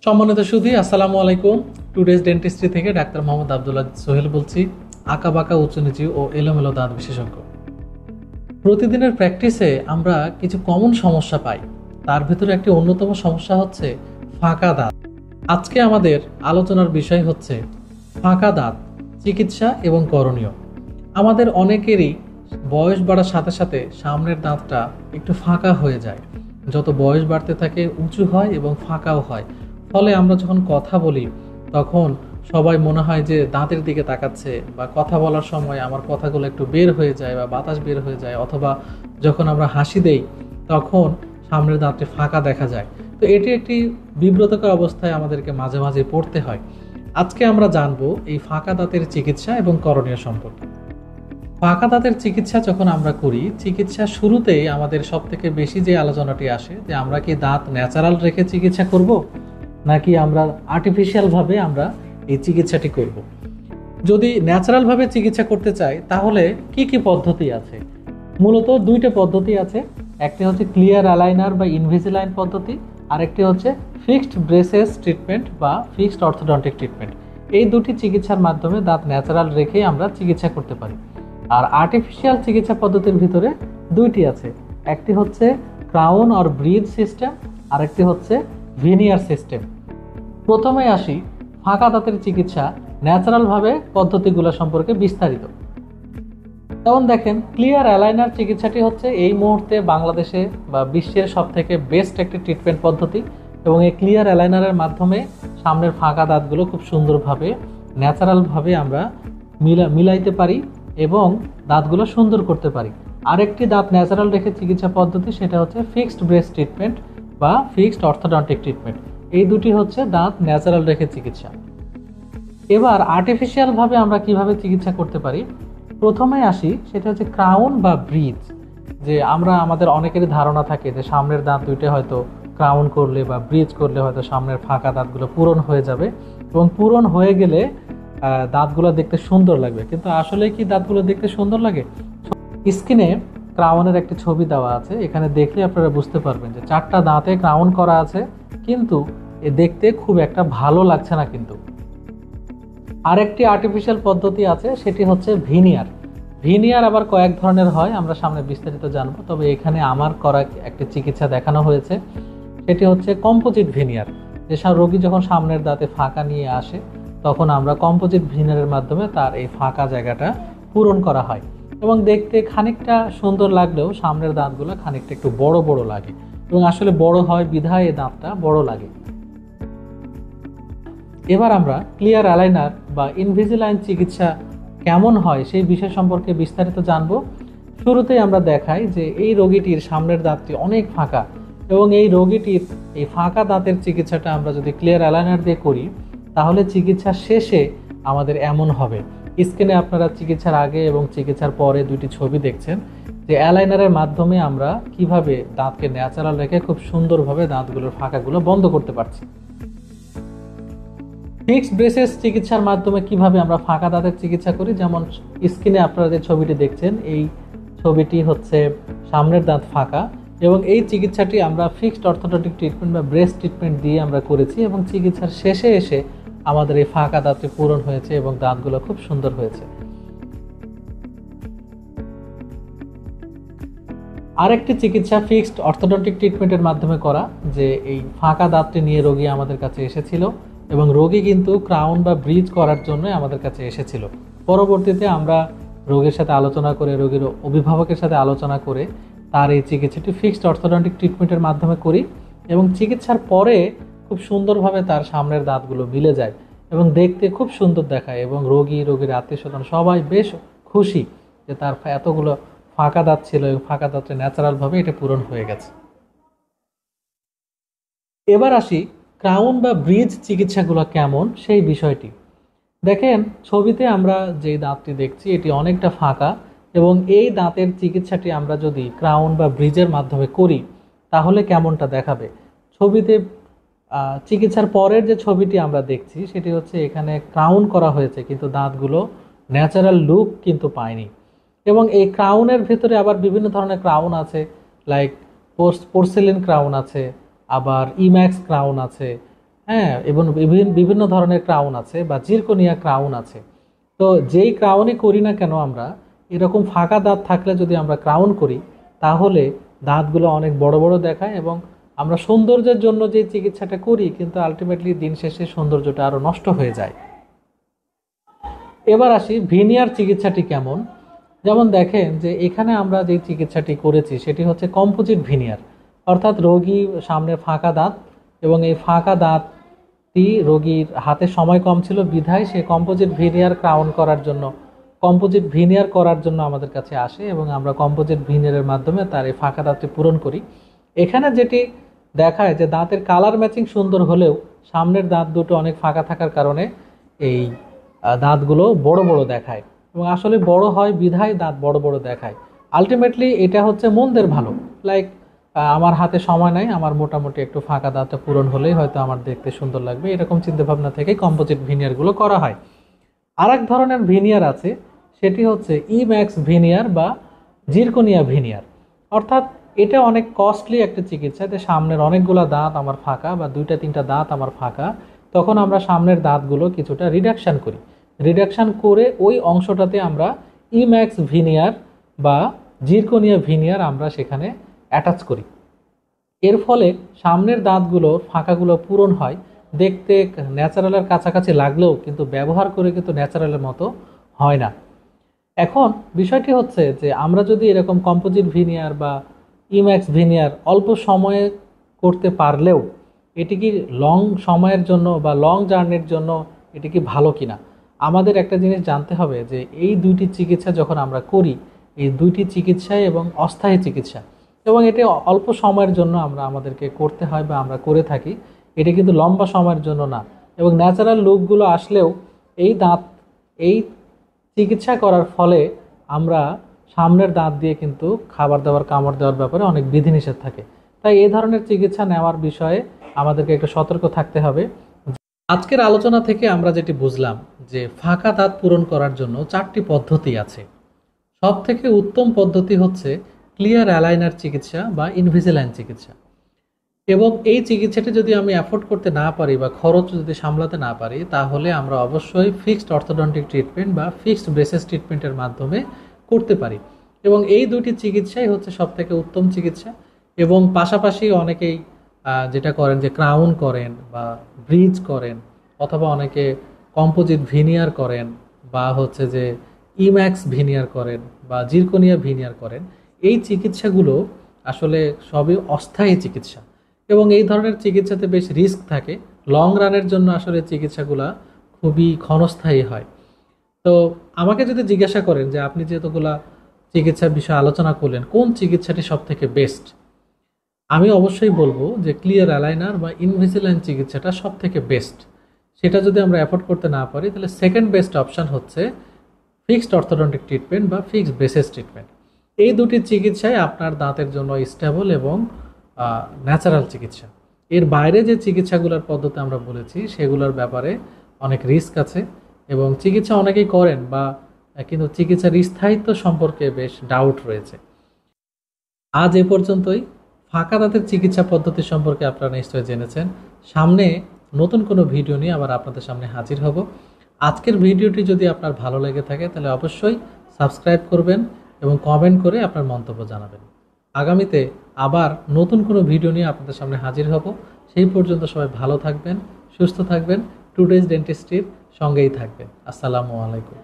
সম্মানিত সুধী, আসসালামু আলাইকুম। টুডেজ ডেন্টিস্ট্রি থেকে ডাক্তার মোহাম্মদ আব্দুল্লাহ সোহেল বলছি, আঁকা বাঁকা উঁচু নিচু ও এলোমেলো দাঁত বিশেষজ্ঞ। প্রতিদিনের প্র্যাকটিসে আমরা কিছু কমন সমস্যা পাই, তার ভিতরে একটি অন্যতম সমস্যা হচ্ছে ফাঁকা দাঁত। আজকে আমাদের আলোচনার বিষয় হচ্ছে ফাঁকা দাঁত, চিকিৎসা এবং করণীয়। আমাদের অনেকেরই বয়স বাড়ার সাথে সাথে সামনের দাঁতটা একটু ফাঁকা হয়ে যায়। যত বয়স বাড়তে থাকে উঁচু হয় এবং ফাঁকাও হয়। ফলে আমরা যখন কথা বলি তখন সবাই মনে হয় যে দাঁতের দিকে তাকাচ্ছে, বা কথা বলার সময় আমার কথাগুলো একটু বের হয়ে যায় বা বাতাস বের হয়ে যায়, অথবা যখন আমরা হাসি দেই তখন সামনের দাঁতটি ফাঁকা দেখা যায়। তো এটি একটি বিব্রতকর অবস্থায় আমাদেরকে মাঝে মাঝে পড়তে হয়। আজকে আমরা জানবো এই ফাঁকা দাঁতের চিকিৎসা এবং করণীয় সম্পর্কে। ফাঁকা দাঁতের চিকিৎসা যখন আমরা করি, চিকিৎসা শুরুতেই আমাদের সব থেকে বেশি যে আলোচনাটি আসে যে আমরা কি দাঁত ন্যাচারাল রেখে চিকিৎসা করব, নাকি আমরা আর্টিফিশিয়ালভাবে আমরা এই চিকিৎসাটি করব। যদি ন্যাচারালভাবে চিকিৎসা করতে চাই তাহলে কি কি পদ্ধতি আছে? মূলত দুইটা পদ্ধতি আছে। একটি হচ্ছে ক্লিয়ার অ্যালাইনার বা ইনভিজিলাইন পদ্ধতি, আরেকটি হচ্ছে ফিক্সড ব্রেসেস ট্রিটমেন্ট বা ফিক্সড অর্থোডন্টিক ট্রিটমেন্ট। এই দুটি চিকিৎসার মাধ্যমে দাঁত ন্যাচারাল রেখেই আমরা চিকিৎসা করতে পারি। আর আর্টিফিশিয়াল চিকিৎসা পদ্ধতির ভিতরে দুইটি আছে। একটি হচ্ছে ক্রাউন অর ব্রিজ সিস্টেম, আরেকটি হচ্ছে ভিনিয়ার সিস্টেম। প্রথমে আসি ফাঁকা দাঁতের চিকিৎসা ন্যাচারালভাবে পদ্ধতিগুলো সম্পর্কে বিস্তারিত। যেমন দেখেন, ক্লিয়ার অ্যালাইনার চিকিৎসাটি হচ্ছে এই মুহূর্তে বাংলাদেশে বা বিশ্বের সব থেকে বেস্ট একটি ট্রিটমেন্ট পদ্ধতি। এবং এই ক্লিয়ার অ্যালাইনারের মাধ্যমে সামনের ফাঁকা দাঁতগুলো খুব সুন্দরভাবে ন্যাচারালভাবে আমরা মিলাইতে পারি এবং দাঁতগুলো সুন্দর করতে পারি। আরেকটি দাঁত ন্যাচারাল রেখে চিকিৎসা পদ্ধতি, সেটা হচ্ছে ফিক্সড ব্রেস ট্রিটমেন্ট বা ফিক্সড অর্থোডন্টিক ট্রিটমেন্ট। এই দুটি হচ্ছে দাঁত ন্যাচারাল রেখে চিকিৎসা। এবার আর্টিফিশিয়ালভাবে আমরা কিভাবে চিকিৎসা করতে পারি, প্রথমে আসি সেটা হচ্ছে ক্রাউন বা ব্রিজ। যে আমাদের অনেকেরই ধারণা থাকে যে সামনের দাঁত দুইটা হয়তো ক্রাউন করলে বা ব্রিজ করলে হয়তো সামনের ফাঁকা দাঁতগুলো পূরণ হয়ে যাবে এবং পূরণ হয়ে গেলে দাঁতগুলো দেখতে সুন্দর লাগবে। কিন্তু আসলে কি দাঁতগুলো দেখতে সুন্দর লাগে? স্ক্রিনে ক্রাউনের একটি ছবি দেওয়া আছে, এখানে দেখলে আপনারা বুঝতে পারবেন যে 4টা দাঁতে ক্রাউন করা আছে, কিন্তু দেখতে খুব একটা ভালো লাগছে না। কিন্তু আরেকটি আর্টিফিশিয়াল পদ্ধতি আছে, সেটি হচ্ছে ভিনিয়ার। ভিনিয়ার আবার কয়েক ধরনের হয়, আমরা সামনে বিস্তারিত জানবো। তবে এখানে আমার করা একটি চিকিৎসা দেখানো হয়েছে, সেটি হচ্ছে কম্পোজিট ভিনিয়ার। যেসব রোগী যখন সামনের দাঁতে ফাঁকা নিয়ে আসে তখন আমরা কম্পোজিট ভিনিয়ারের মাধ্যমে তার এই ফাঁকা জায়গাটা পূরণ করা হয় এবং দেখতে খানিকটা সুন্দর লাগলেও সামনের দাঁতগুলো খানিকটা একটু বড় বড় লাগে এবং আসলে বড় হয় বিধায় এই দাঁতটা বড় লাগে। এবার আমরা ক্লিয়ার অ্যালাইনার বা ইনভিজিলাইন চিকিৎসা কেমন হয় সেই বিষয় সম্পর্কে বিস্তারিত জানব। শুরুতেই আমরা দেখাই যে এই রোগীটির সামনের দাঁতটি অনেক ফাঁকা এবং এই রোগীটির এই ফাঁকা দাঁতের চিকিৎসাটা আমরা যদি ক্লিয়ার অ্যালাইনার দিয়ে করি তাহলে চিকিৎসা শেষে আমাদের এমন হবে। স্ক্রিনে আপনারা চিকিৎসার আগে এবং চিকিৎসার পরে দুইটি ছবি দেখছেন যে অ্যালাইনারের মাধ্যমে আমরা কিভাবে দাঁতকে ন্যাচারাল রেখে খুব সুন্দরভাবে দাঁতগুলোর ফাঁকাগুলো বন্ধ করতে পারছি। ফিক্সড ব্রেসেস চিকিৎসার মাধ্যমে কিভাবে আমরা ফাঁকা দাঁতের চিকিৎসা করি, যেমন স্ক্রিনে আপনারা যে ছবিটি দেখছেন এই ছবিটি হচ্ছে সামনের দাঁত ফাঁকা এবং এই চিকিৎসাটি আমরা ফিক্সড অর্থোডন্টিক ট্রিটমেন্ট বা ব্রেস ট্রিটমেন্ট দিয়ে আমরা করেছি এবং চিকিৎসার শেষে এসে আমাদের এই ফাঁকা দাঁতটি পূরণ হয়েছে এবং দাঁতগুলো খুব সুন্দর হয়েছে। আরেকটি চিকিৎসা ফিক্সড অর্থোডন্টিক ট্রিটমেন্টের মাধ্যমে করা, যে এই ফাঁকা দাঁতটি নিয়ে রোগী আমাদের কাছে এসেছিল এবং রোগী কিন্তু ক্রাউন বা ব্রিজ করার জন্য আমাদের কাছে এসেছিল। পরবর্তীতে আমরা রোগীর সাথে আলোচনা করে, রোগীর অভিভাবকের সাথে আলোচনা করে তার এই চিকিৎসাটি ফিক্সড অর্থোডন্টিক ট্রিটমেন্টের মাধ্যমে করি এবং চিকিৎসার পরে খুব সুন্দরভাবে তার সামনের দাঁতগুলো মিলে যায় এবং দেখতে খুব সুন্দর দেখায় এবং রোগীর আত্মীয়স্বজন সবাই বেশ খুশি যে তার এতগুলো ফাঁকা দাঁত ছিল এবং ফাঁকা দাঁতটা ন্যাচারালভাবে এটা পূরণ হয়ে গেছে। এবার আসি ক্রাউন বা ব্রিজ চিকিৎসাগুলো কেমন সেই বিষয়টি। দেখেন ছবিতে আমরা যে দাঁতটি দেখছি এটি অনেকটা ফাঁকা এবং এই দাঁতের চিকিৎসাটি আমরা যদি ক্রাউন বা ব্রিজের মাধ্যমে করি তাহলে কেমনটা দেখাবে। ছবিতে চিকিৎসার পরের যে ছবিটি আমরা দেখছি সেটি হচ্ছে এখানে ক্রাউন করা হয়েছে কিন্তু দাঁতগুলো ন্যাচারাল লুক কিন্তু পায়নি। এবং এই ক্রাউনের ভিতরে আবার বিভিন্ন ধরনের ক্রাউন আছে, লাইক পোর্সেলিন ক্রাউন আছে, আবার ইম্যাক্স ক্রাউন আছে, হ্যাঁ, এবং বিভিন্ন ধরনের ক্রাউন আছে বা জিরকোনিয়া ক্রাউন আছে। তো যেই ক্রাউনই করি না কেন আমরা, এরকম ফাঁকা দাঁত থাকলে যদি আমরা ক্রাউন করি, তাহলে দাঁতগুলো অনেক বড় বড় দেখায় এবং আমরা সৌন্দর্যের জন্য যে চিকিৎসাটা করি, কিন্তু আলটিমেটলি দিন শেষে সৌন্দর্যটা আরও নষ্ট হয়ে যায়। এবার আসি ভিনিয়ার চিকিৎসাটি কেমন। যেমন দেখেন যে এখানে আমরা যে চিকিৎসাটি করেছি সেটি হচ্ছে কম্পোজিট ভিনিয়ার, অর্থাৎ রোগী সামনে ফাঁকা দাঁত এবং এই ফাঁকা দাঁতটি রোগীর হাতে সময় কম ছিল বিধায় সে কম্পোজিট ভিনিয়ার করার জন্য আমাদের কাছে আসে এবং আমরা কম্পোজিট ভিনিয়ারের মাধ্যমে তার এই ফাঁকা দাঁতটি পূরণ করি। এখানে যেটি দেখায় যে দাঁতের কালার ম্যাচিং সুন্দর হলেও সামনের দাঁত দুটো অনেক ফাঁকা থাকার কারণে এই দাঁতগুলো বড় বড় দেখায় এবং আসলে বড় হয় বিধায় দাঁত বড় বড় দেখায়। আলটিমেটলি এটা হচ্ছে মন্দের ভালো, লাইক আমার হাতে সময় নাই, আমার মোটামুটি একটু ফাঁকা দাঁতটা পূরণ হলেই হয়তো আমার দেখতে সুন্দর লাগবে, এরকম চিন্তাভাবনা থেকে কম্পোজিট ভিনিয়ারগুলো করা হয়। আর এক ধরনের ভিনিয়ার আছে, সেটি হচ্ছে ইম্যাক্স ভিনিয়ার বা জিরকোনিয়া ভিনিয়ার। অর্থাৎ এটা অনেক কস্টলি একটা চিকিৎসা। এতে সামনের অনেকগুলো দাঁত আমার ফাঁকা বা 2-3টা দাঁত আমার ফাঁকা, তখন আমরা সামনের দাঁতগুলো কিছুটা রিডাকশান করি। রিডাকশান করে ওই অংশটাতে আমরা ইম্যাক্স ভিনিয়ার বা জিরকোনিয়া ভিনিয়ার আমরা সেখানে অ্যাটাচ করি। এর ফলে সামনের দাঁতগুলোর ফাঁকাগুলো পূরণ হয়, দেখতে ন্যাচারালের কাছাকাছি লাগলেও কিন্তু ব্যবহার করে কিন্তু ন্যাচারালের মতো হয় না। এখন বিষয়টি হচ্ছে যে আমরা যদি এরকম কম্পোজিট ভিনিয়ার বা ইম্যাক্স ভিনিয়ার অল্প সময়ে করতে পারলেও এটি কি লং সময়ের জন্য বা লং জার্নির জন্য এটি কি ভালো কিনা, আমাদের একটা জিনিস জানতে হবে যে এই দুইটি চিকিৎসা যখন আমরা করি, এই দুইটি চিকিৎসাই এবং অস্থায়ী চিকিৎসা এবং এটি অল্প সময়ের জন্য আমাদেরকে করতে হয় বা আমরা করে থাকি, এটি কিন্তু লম্বা সময়ের জন্য না। এবং ন্যাচারাল লুকগুলো আসলেও এই চিকিৎসা করার ফলে আমরা সামনের দাঁত দিয়ে কিন্তু খাবার দাবার কামড় দেওয়ার ব্যাপারে অনেক বিধিনিষেধ থাকে। তাই এই ধরনের চিকিৎসা নেওয়ার বিষয়ে আমাদেরকে একটু সতর্ক থাকতে হবে। আজকের আলোচনা থেকে আমরা যেটি বুঝলাম যে ফাঁকা দাঁত পূরণ করার জন্য 4টি পদ্ধতি আছে। সব থেকে উত্তম পদ্ধতি হচ্ছে ক্লিয়ার অ্যালাইনার চিকিৎসা বা ইনভিজিলাইন চিকিৎসা। এবং এই চিকিৎসাটি যদি আমি অ্যাফোর্ড করতে না পারি বা খরচ যদি সামলাতে না পারি, তাহলে আমরা অবশ্যই ফিক্সড অর্থোডন্টিক ট্রিটমেন্ট বা ফিক্সড ব্রেসেস ট্রিটমেন্টের মাধ্যমে করতে পারি। এবং এই দুটি চিকিৎসাই হচ্ছে সব থেকে উত্তম চিকিৎসা। এবং পাশাপাশি অনেকেই যেটা করেন যে ক্রাউন করেন বা ব্রিজ করেন, অথবা অনেকে কম্পোজিট ভিনিয়ার করেন বা হচ্ছে যে ইম্যাক্স ভিনিয়ার করেন বা জিরকোনিয়া ভিনিয়ার করেন। এই চিকিৎসাগুলো আসলে সবই অস্থায়ী চিকিৎসা এবং এই ধরনের চিকিৎসাতে বেশ রিস্ক থাকে। লং রানের জন্য আসলে চিকিৎসাগুলো খুবই ক্ষণস্থায়ী হয়। তো আমাকে যদি জিজ্ঞাসা করেন যে আপনি যেহেতুগুলা চিকিৎসার বিষয়ে আলোচনা করলেন, কোন চিকিৎসাটি সব থেকে বেস্ট, আমি অবশ্যই বলবো যে ক্লিয়ার অ্যালাইনার বা ইনভিজিলাইন চিকিৎসাটা সব থেকে বেস্ট। সেটা যদি আমরা অ্যাফোর্ড করতে না পারি, তাহলে সেকেন্ড বেস্ট অপশান হচ্ছে ফিক্সড অর্থোডন্টিক ট্রিটমেন্ট বা ফিক্সড ব্রেসেস ট্রিটমেন্ট। এই দুটি চিকিৎসাই আপনার দাঁতের জন্য স্টেবল এবং ন্যাচারাল চিকিৎসা। এর বাইরে যে চিকিৎসাগুলোর পদ্ধতি আমরা বলেছি সেগুলোর ব্যাপারে অনেক রিস্ক আছে এবং চিকিৎসা অনেকেই করেন বা কিন্তু চিকিৎসার স্থায়িত্ব সম্পর্কে বেশ ডাউট রয়েছে। আজ এ পর্যন্তই। ফাঁকা দাঁতের চিকিৎসা পদ্ধতি সম্পর্কে আপনারা নিশ্চয়ই জেনেছেন। সামনে নতুন কোনো ভিডিও নিয়ে আবার আপনাদের সামনে হাজির হব। আজকের ভিডিওটি যদি আপনার ভালো লেগে থাকে তাহলে অবশ্যই সাবস্ক্রাইব করবেন এবং কমেন্ট করে আপনার মন্তব্য জানাবেন। আগামীতে আবার নতুন কোনো ভিডিও নিয়ে আপনাদের সামনে হাজির হব। সেই পর্যন্ত সবাই ভালো থাকবেন, সুস্থ থাকবেন, টুডেজ ডেন্টিস্ট্রির সঙ্গেই থাকবেন। আসসালামু আলাইকুম।